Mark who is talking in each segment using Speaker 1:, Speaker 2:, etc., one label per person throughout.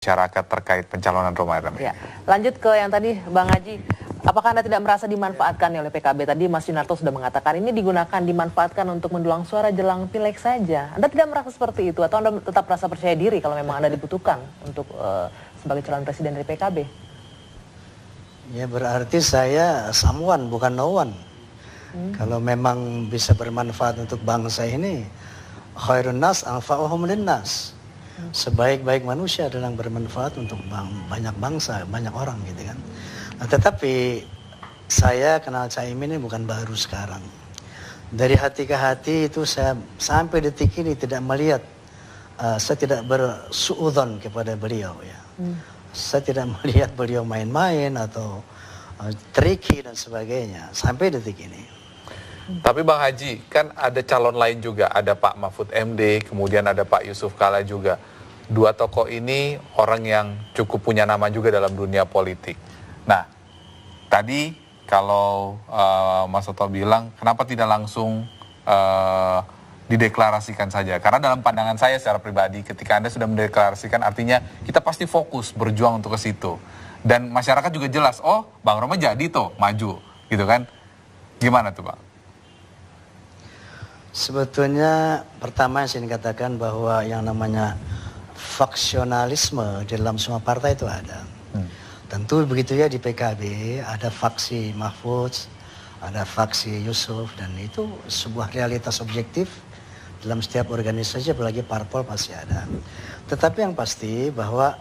Speaker 1: masyarakat terkait pencalonan Rhoma Irama.
Speaker 2: Ya, lanjut ke yang tadi Bang Haji, apakah Anda tidak merasa dimanfaatkan oleh PKB? Tadi Mas Yunarto sudah mengatakan ini dimanfaatkan untuk mendulang suara jelang pileg saja. Anda tidak merasa seperti itu atau Anda tetap merasa percaya diri kalau memang Anda dibutuhkan untuk sebagai calon presiden dari PKB?
Speaker 3: Ya berarti saya someone bukan no one. Kalau memang bisa bermanfaat untuk bangsa ini, khairun nas anfa'uhum linnas. Sebaik-baik manusia adalah yang bermanfaat untuk banyak bangsa, banyak orang gitu kan. Nah, tetapi saya kenal Caimin ini bukan baru sekarang. Dari hati ke hati itu saya sampai detik ini tidak melihat, saya tidak bersuudzon kepada beliau ya. Saya tidak melihat beliau main-main atau tricky dan sebagainya sampai detik ini.
Speaker 1: Tapi Bang Haji, kan ada calon lain juga, ada Pak Mahfud MD, kemudian ada Pak Yusuf Kalla juga. Dua tokoh ini orang yang cukup punya nama juga dalam dunia politik. Nah, tadi kalau Mas Toto bilang, kenapa tidak langsung dideklarasikan saja? Karena dalam pandangan saya secara pribadi, ketika Anda sudah mendeklarasikan, artinya kita pasti fokus berjuang untuk ke situ. Dan masyarakat juga jelas, oh Bang Rhoma jadi tuh maju, gitu kan? Gimana tuh Bang?
Speaker 3: Sebetulnya pertama yang saya katakan bahwa yang namanya faksionalisme di dalam semua partai itu ada. Tentu begitu ya di PKB ada faksi Mahfud, ada faksi Yusuf dan itu sebuah realitas objektif dalam setiap organisasi apalagi parpol pasti ada. Tetapi yang pasti bahwa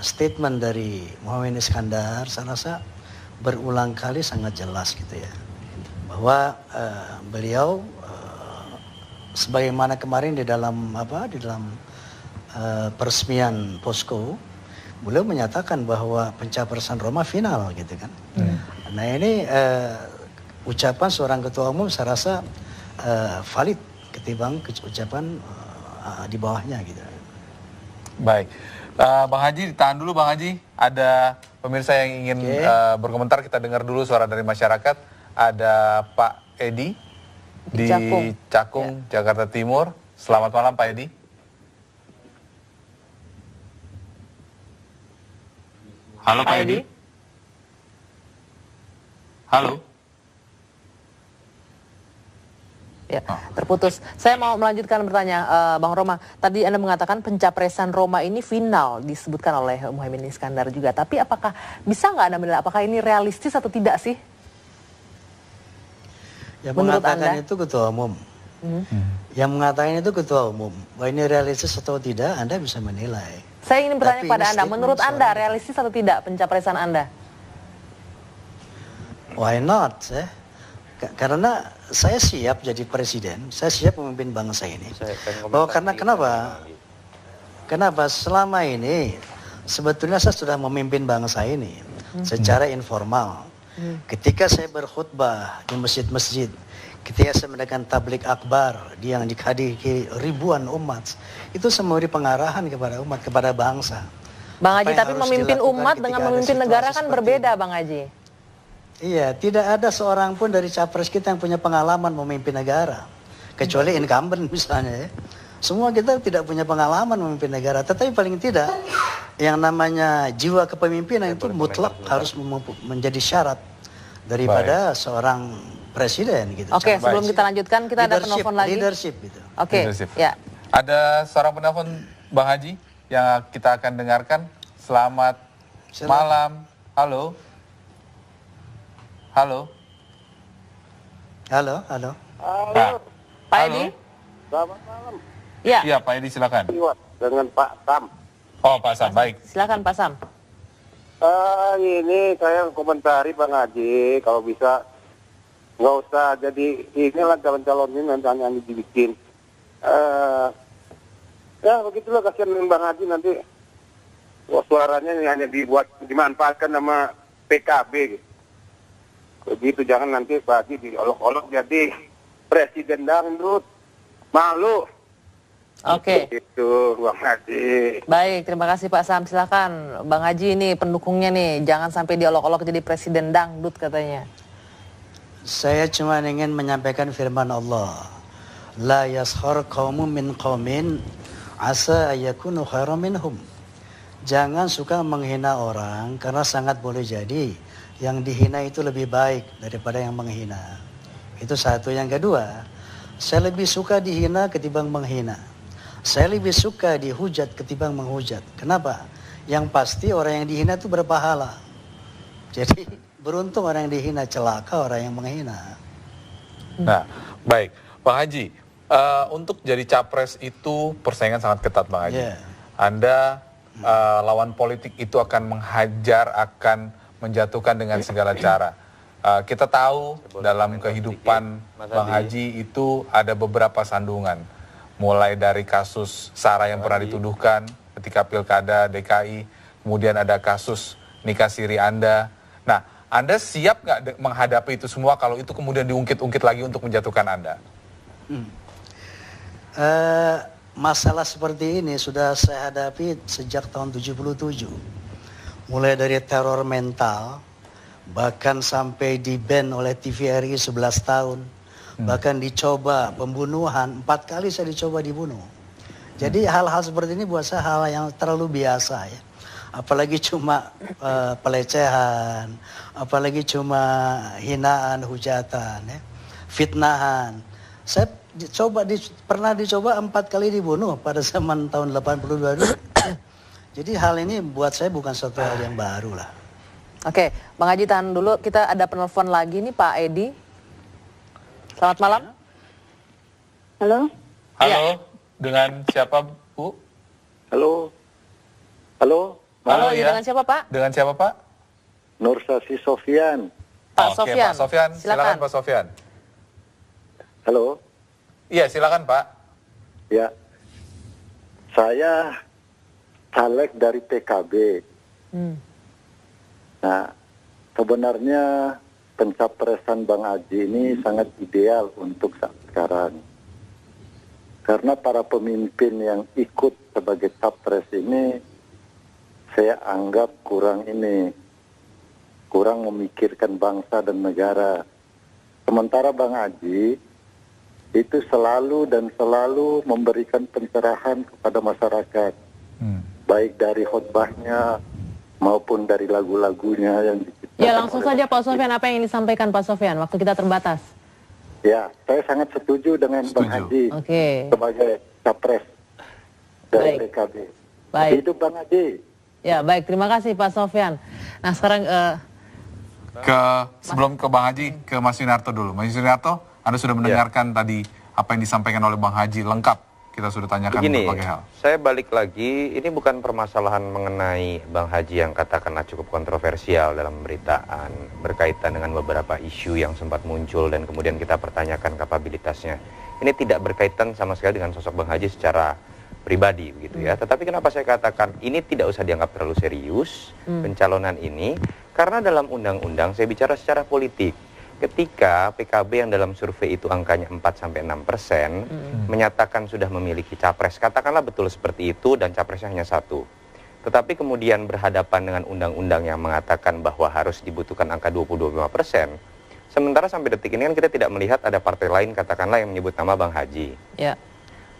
Speaker 3: statement dari Muhaimin Iskandar saya rasa berulang kali sangat jelas gitu ya. Bahwa beliau sebagaimana kemarin di dalam peresmian posko, beliau menyatakan bahwa pencapresan Rhoma final gitu kan. Nah ini ucapan seorang ketua umum saya rasa valid ketimbang ucapan di bawahnya gitu.
Speaker 1: Baik, Bang Haji ditahan dulu Bang Haji. Ada pemirsa yang ingin berkomentar, kita dengar dulu suara dari masyarakat. Ada Pak Edi di Cakung, Jakarta Timur. Selamat malam Pak Edi. Halo Pak Edi. Halo.
Speaker 2: Ya, terputus. Saya mau melanjutkan bertanya, Bang Rhoma. Tadi Anda mengatakan pencapresan Rhoma ini final disebutkan oleh Muhaimin Iskandar juga. Tapi apakah bisa nggak Anda menilai apakah ini realistis atau tidak sih?
Speaker 3: Yang mengatakan itu ketua umum. Yang mengatakan itu ketua umum. Bahwa ini realistis atau tidak, Anda bisa menilai.
Speaker 2: Saya ingin bertanya kepada Anda, menurut Anda realistis atau tidak pencapresan Anda?
Speaker 3: Why not? Karena saya siap jadi presiden, saya siap memimpin bangsa ini. Bahwa karena kenapa? Kenapa selama ini sebetulnya saya sudah memimpin bangsa ini secara informal. Ketika saya berkhutbah di masjid-masjid, ketika saya mendapatkan tablik akbar yang dihadiri ribuan umat, itu semua memberi pengarahan kepada umat, kepada bangsa.
Speaker 2: Bang Haji, tapi memimpin umat dengan memimpin negara kan berbeda, Bang Haji.
Speaker 3: Iya, tidak ada seorang pun dari capres kita yang punya pengalaman memimpin negara. Kecuali incumbent misalnya ya. Semua kita tidak punya pengalaman memimpin negara. Tetapi paling tidak, yang namanya jiwa kepemimpinan itu mutlak harus menjadi syarat daripada seorang presiden gitu.
Speaker 2: Oke, sebelum kita lanjutkan, kita ada penelpon lagi.
Speaker 3: Leadership gitu.
Speaker 2: Oke, ya.
Speaker 1: Ada seorang penelpon Bang Haji yang kita akan dengarkan. Selamat malam. Halo. Halo.
Speaker 3: Halo, halo.
Speaker 1: Halo.
Speaker 2: Pak Edi.
Speaker 4: Selamat malam.
Speaker 1: Ya. Iya, Pak Edi silakan.
Speaker 4: Dengan Pak Sam.
Speaker 1: Oh, Pak Sam, baik.
Speaker 2: Silakan Pak Sam.
Speaker 4: Ini saya komentari Bang Haji, kalau bisa nggak usah jadi inilah calon-calonnya nanti yang dibikin. Ya begitulah, kasihan Bang Haji nanti suaranya hanya dimanfaatkan sama PKB gitu. Begitu, jangan nanti Pak Haji diolok-olok jadi presiden dangdut. Malu.
Speaker 2: Oke.
Speaker 4: Itu Bang Haji.
Speaker 2: Baik, terima kasih Pak Sam. Silakan Bang Haji ini pendukungnya nih, jangan sampai diolok-olok jadi presiden dangdut katanya.
Speaker 3: Saya cuma ingin menyampaikan firman Allah. La yashar qaumun min qaumin asa ayakunu khairan minhum. jangan suka menghina orang karena sangat boleh jadi yang dihina itu lebih baik daripada yang menghina. Itu satu. Yang kedua, saya lebih suka dihina ketimbang menghina. Saya lebih suka dihujat ketimbang menghujat. Kenapa? Yang pasti orang yang dihina itu berpahala. Jadi beruntung orang yang dihina, celaka orang yang menghina.
Speaker 1: Nah, baik. Bang Haji, untuk jadi capres itu persaingan sangat ketat, Bang Haji.
Speaker 3: Yeah.
Speaker 1: Anda lawan politik itu akan menghajar, akan menjatuhkan dengan segala cara. Kita tahu dalam kehidupan Bang Haji itu ada beberapa sandungan. Mulai dari kasus SARA yang pernah dituduhkan ketika Pilkada DKI, kemudian ada kasus nikah siri Anda. Nah, Anda siap nggak menghadapi itu semua kalau itu kemudian diungkit-ungkit lagi untuk menjatuhkan Anda?
Speaker 3: Masalah seperti ini sudah saya hadapi sejak tahun 77. Mulai dari teror mental, bahkan sampai di-ban oleh TVRI 11 tahun. Bahkan dicoba pembunuhan, 4 kali saya dicoba dibunuh. Jadi hal-hal seperti ini buat saya hal yang terlalu biasa ya. Apalagi cuma pelecehan, apalagi cuma hinaan, hujatan, ya. Fitnahan. Saya pernah dicoba 4 kali dibunuh pada zaman tahun 82 dulu. Jadi hal ini buat saya bukan suatu hal yang baru lah.
Speaker 2: Oke, Bang Haji tahan dulu. Kita ada penelpon lagi nih, Pak Edi. Selamat malam.
Speaker 5: Halo.
Speaker 1: Halo, dengan siapa, Bu?
Speaker 5: Halo. Halo.
Speaker 2: Halo,
Speaker 1: iya.
Speaker 2: dengan siapa, Pak?
Speaker 1: Dengan siapa, Pak?
Speaker 5: Nursasi Sofian.
Speaker 2: Pak
Speaker 1: Oke,
Speaker 2: Sofyan.
Speaker 1: Pak Sofyan. Silakan, Pak Sofyan.
Speaker 5: Halo.
Speaker 1: Iya, silakan, Pak.
Speaker 5: Ya. Saya caleg dari PKB. Nah, sebenarnya pencapresan Bang Haji ini sangat ideal untuk saat sekarang. Karena para pemimpin yang ikut sebagai capres ini saya anggap kurang memikirkan bangsa dan negara. Sementara Bang Haji itu selalu memberikan pencerahan kepada masyarakat. Baik dari khotbahnya maupun dari lagu-lagunya yang diciptakan.
Speaker 2: Ya, langsung saja Pak Sofyan, apa yang ingin disampaikan Pak Sofyan? Waktu kita terbatas.
Speaker 5: Ya, saya sangat setuju dengan Bang Haji sebagai capres dari PKB.
Speaker 2: Baik.
Speaker 5: Hidup Bang Haji.
Speaker 2: Ya, baik. Terima kasih Pak Sofyan. Nah, sekarang
Speaker 1: Sebelum ke Bang Haji, ke Mas Yunarto dulu. Mas Yunarto, Anda sudah mendengarkan tadi apa yang disampaikan oleh Bang Haji, lengkap. Kita sudah tanyakan berbagai hal.
Speaker 6: Saya balik lagi, ini bukan permasalahan mengenai Bang Haji yang katakanlah cukup kontroversial dalam pemberitaan, berkaitan dengan beberapa isu yang sempat muncul dan kemudian kita pertanyakan kapabilitasnya. Ini tidak berkaitan sama sekali dengan sosok Bang Haji secara pribadi begitu ya. Tetapi kenapa saya katakan ini tidak usah dianggap terlalu serius pencalonan ini, karena dalam undang-undang saya bicara secara politik. Ketika PKB yang dalam survei itu angkanya 4-6% menyatakan sudah memiliki capres, katakanlah betul seperti itu dan capresnya hanya satu. Tetapi kemudian berhadapan dengan undang-undang yang mengatakan bahwa harus dibutuhkan angka 20-25%. Sementara sampai detik ini kan kita tidak melihat ada partai lain katakanlah yang menyebut nama Bang Haji.
Speaker 2: ya.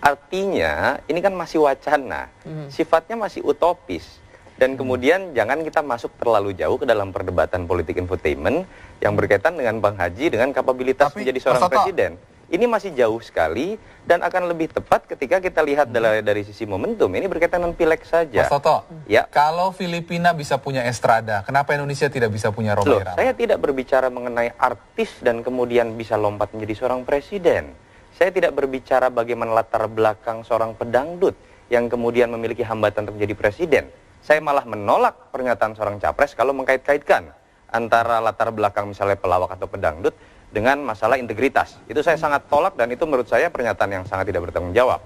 Speaker 6: Artinya ini kan masih wacana, sifatnya masih utopis. Dan kemudian jangan kita masuk terlalu jauh ke dalam perdebatan politik infotainment yang berkaitan dengan Bang Haji dengan kapabilitas menjadi seorang presiden. Ini masih jauh sekali dan akan lebih tepat ketika kita lihat dari sisi momentum. Ini berkaitan dengan pileg saja.
Speaker 1: Mas Toto,
Speaker 6: ya.
Speaker 1: Kalau Filipina bisa punya estrada, kenapa Indonesia tidak bisa punya Rhoma Irama?
Speaker 6: Saya tidak berbicara mengenai artis dan kemudian bisa lompat menjadi seorang presiden. Saya tidak berbicara bagaimana latar belakang seorang pedangdut yang kemudian memiliki hambatan untuk menjadi presiden. Saya malah menolak pernyataan seorang capres kalau mengkait-kaitkan antara latar belakang misalnya pelawak atau pedangdut dengan masalah integritas. Itu saya sangat tolak dan itu menurut saya pernyataan yang sangat tidak bertanggung jawab.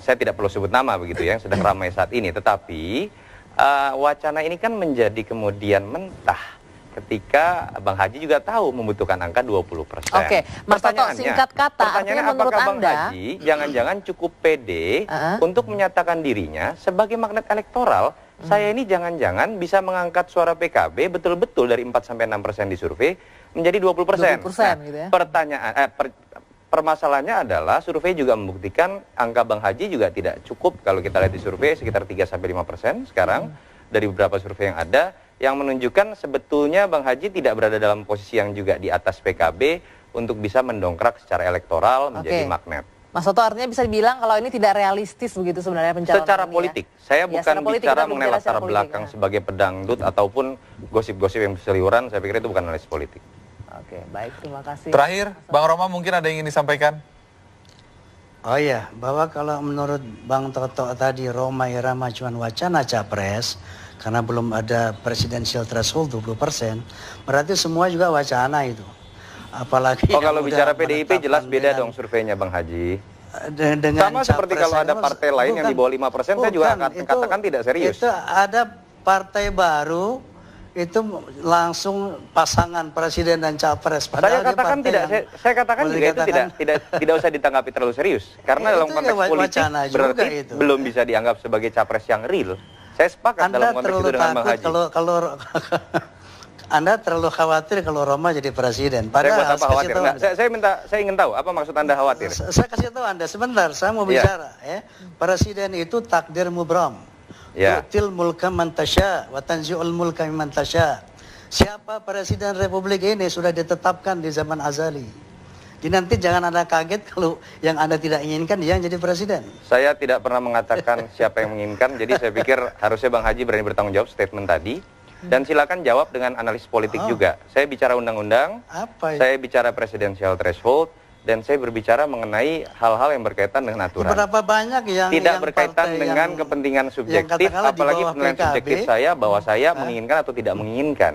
Speaker 6: Saya tidak perlu sebut nama begitu ya, yang sedang ramai saat ini. Tetapi wacana ini kan menjadi kemudian mentah ketika Bang Haji juga tahu membutuhkan angka 20%.
Speaker 2: Oke, Mas Toto, singkat kata, artinya menurut
Speaker 6: apakah Bang
Speaker 2: Anda
Speaker 6: Haji jangan-jangan cukup pede untuk menyatakan dirinya sebagai magnet elektoral? Saya ini jangan-jangan bisa mengangkat suara PKB betul-betul dari 4-6% di survei menjadi 20%.
Speaker 2: 20% gitu ya.
Speaker 6: permasalahannya adalah survei juga membuktikan angka Bang Haji juga tidak cukup kalau kita lihat di survei sekitar 3-5% sekarang dari beberapa survei yang ada yang menunjukkan sebetulnya Bang Haji tidak berada dalam posisi yang juga di atas PKB untuk bisa mendongkrak secara elektoral menjadi magnet.
Speaker 2: Mas Toto, artinya bisa dibilang kalau ini tidak realistis begitu sebenarnya pencalonan
Speaker 6: secara
Speaker 2: ini
Speaker 6: politik.
Speaker 2: Ya?
Speaker 6: Saya
Speaker 2: Ya,
Speaker 6: bukan
Speaker 2: secara politik,
Speaker 6: bicara
Speaker 2: kita
Speaker 6: mengenai
Speaker 2: bicara
Speaker 6: latar
Speaker 2: secara
Speaker 6: belakang
Speaker 2: politik,
Speaker 6: sebagai pedangdut ataupun gosip-gosip yang berseliweran, saya pikir itu bukan analisis politik.
Speaker 2: Oke, baik, terima kasih.
Speaker 1: Terakhir, Bang Roma mungkin ada yang ingin disampaikan?
Speaker 3: Oh iya, bahwa kalau menurut Bang Toto tadi Roma Irama cuma wacana capres karena belum ada presidensial threshold 20%, berarti semua juga wacana itu. Apalagi
Speaker 6: Kalau
Speaker 3: yang
Speaker 6: bicara
Speaker 3: udah
Speaker 6: PDIP jelas
Speaker 3: menetapkan
Speaker 6: beda
Speaker 3: dengan-
Speaker 6: dong surveinya Bang Haji.
Speaker 3: dengan
Speaker 6: Sama seperti
Speaker 3: capres
Speaker 6: kalau ada
Speaker 3: saja,
Speaker 6: partai lain yang di bawah 5%, saya juga akan katakan tidak serius.
Speaker 3: Itu ada partai baru itu langsung pasangan presiden dan capres.
Speaker 6: Saya
Speaker 3: Padahal dia
Speaker 6: katakan
Speaker 3: partai
Speaker 6: tidak,
Speaker 3: yang
Speaker 6: saya katakan
Speaker 3: boleh
Speaker 6: juga itu
Speaker 3: dikatakan-
Speaker 6: tidak usah ditanggapi terlalu serius. Karena dalam
Speaker 3: Itu
Speaker 6: konteks
Speaker 3: ya
Speaker 6: politik
Speaker 3: wacana juga
Speaker 6: berarti
Speaker 3: itu.
Speaker 6: belum bisa dianggap sebagai capres yang real. Saya sepakat
Speaker 3: Anda
Speaker 6: dalam konteks
Speaker 3: terlalu
Speaker 6: itu dengan Bang
Speaker 3: takut
Speaker 6: Haji.
Speaker 3: kalau Anda terlalu khawatir kalau Roma jadi presiden.
Speaker 6: Saya
Speaker 3: Padahal
Speaker 6: buat apa
Speaker 3: kasih
Speaker 6: khawatir?
Speaker 3: tahu
Speaker 6: Nggak,
Speaker 3: Anda.
Speaker 6: saya ingin tahu apa maksud Anda khawatir.
Speaker 3: Saya kasih tahu Anda sebentar, saya mau
Speaker 6: Iya.
Speaker 3: bicara ya. Presiden itu takdir mubram.
Speaker 6: Ya.
Speaker 3: Tu'til mulka man tasya wa tanzi'ul mulka mimman tasya. Siapa presiden Republik ini sudah ditetapkan di zaman azali. Jadi nanti jangan Anda kaget kalau yang Anda tidak inginkan dia yang jadi presiden.
Speaker 6: Saya tidak pernah mengatakan siapa yang menginginkan, jadi saya pikir harusnya Bang Haji berani bertanggung jawab statement tadi. Dan silakan jawab dengan analisis politik juga. Saya bicara undang-undang,
Speaker 3: Apa itu?
Speaker 6: saya bicara presidensial threshold, dan saya berbicara mengenai hal-hal yang berkaitan dengan aturan.
Speaker 3: Berapa banyak yang
Speaker 6: Tidak
Speaker 3: yang
Speaker 6: berkaitan
Speaker 3: partai
Speaker 6: dengan
Speaker 3: yang-
Speaker 6: kepentingan subjektif,
Speaker 3: katakanlah di
Speaker 6: apalagi
Speaker 3: bawah
Speaker 6: penilaian
Speaker 3: PKB,
Speaker 6: subjektif saya bahwa saya menginginkan atau tidak menginginkan.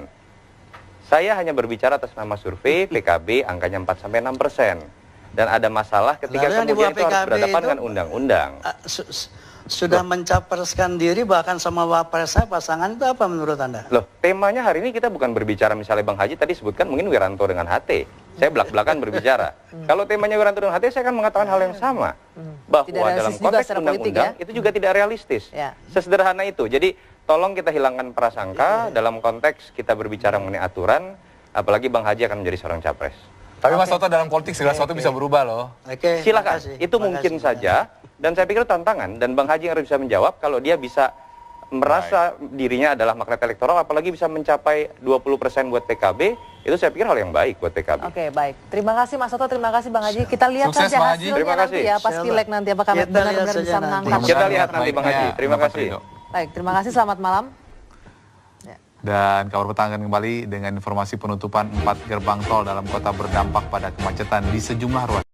Speaker 6: Saya hanya berbicara atas nama survei PKB angkanya 4-6%. Dan ada masalah ketika
Speaker 3: Lalu yang di
Speaker 6: kemudian
Speaker 3: bawah
Speaker 6: itu harus
Speaker 3: PKB
Speaker 6: berhadapan
Speaker 3: itu,
Speaker 6: dengan undang-undang.
Speaker 3: Sudah mencapreskan diri bahkan sama wapresnya pasangan itu apa menurut Anda?
Speaker 6: Loh, temanya hari ini kita bukan berbicara misalnya Bang Haji tadi sebutkan mungkin Wiranto dengan HT. Saya belak-belakan berbicara. Kalau temanya Wiranto dengan HT, saya akan mengatakan hal yang sama. Bahwa
Speaker 2: Tidak realistis
Speaker 6: dalam
Speaker 2: juga
Speaker 6: konteks
Speaker 2: secara politik,
Speaker 6: undang-undang
Speaker 2: ya?
Speaker 6: itu juga tidak realistis.
Speaker 2: Ya.
Speaker 6: Sesederhana itu. Jadi tolong kita hilangkan prasangka dalam konteks kita berbicara mengenai aturan, apalagi Bang Haji akan menjadi seorang capres.
Speaker 1: Tapi Mas Toto dalam politik segala sesuatu bisa berubah loh.
Speaker 3: Oke,
Speaker 6: Silakan,
Speaker 3: makasih.
Speaker 6: itu mungkin saja. Dan saya pikir tantangan, dan Bang Haji harus bisa menjawab kalau dia bisa merasa dirinya adalah magnet elektoral, apalagi bisa mencapai 20% buat PKB, itu saya pikir hal yang baik buat PKB.
Speaker 2: Oke, baik. Terima kasih Mas Toto, terima kasih Bang Haji. Kita lihat
Speaker 1: Sukses,
Speaker 2: saja
Speaker 1: Bang Haji.
Speaker 2: hasilnya
Speaker 6: Terima
Speaker 2: nanti
Speaker 6: kasih.
Speaker 2: ya, pas
Speaker 3: Insyaallah.
Speaker 2: pileg nanti apakah
Speaker 3: Kita
Speaker 2: benar-benar
Speaker 3: lihat
Speaker 2: bisa
Speaker 3: saja nanti.
Speaker 2: menangkan.
Speaker 6: Kita lihat nanti Bang Haji. Terima
Speaker 1: Bapak
Speaker 6: kasih.
Speaker 1: Perindo.
Speaker 2: Baik, terima kasih. Selamat malam.
Speaker 1: Dan kabar petang akan kembali dengan informasi penutupan 4 gerbang tol dalam kota berdampak pada kemacetan di sejumlah ruas.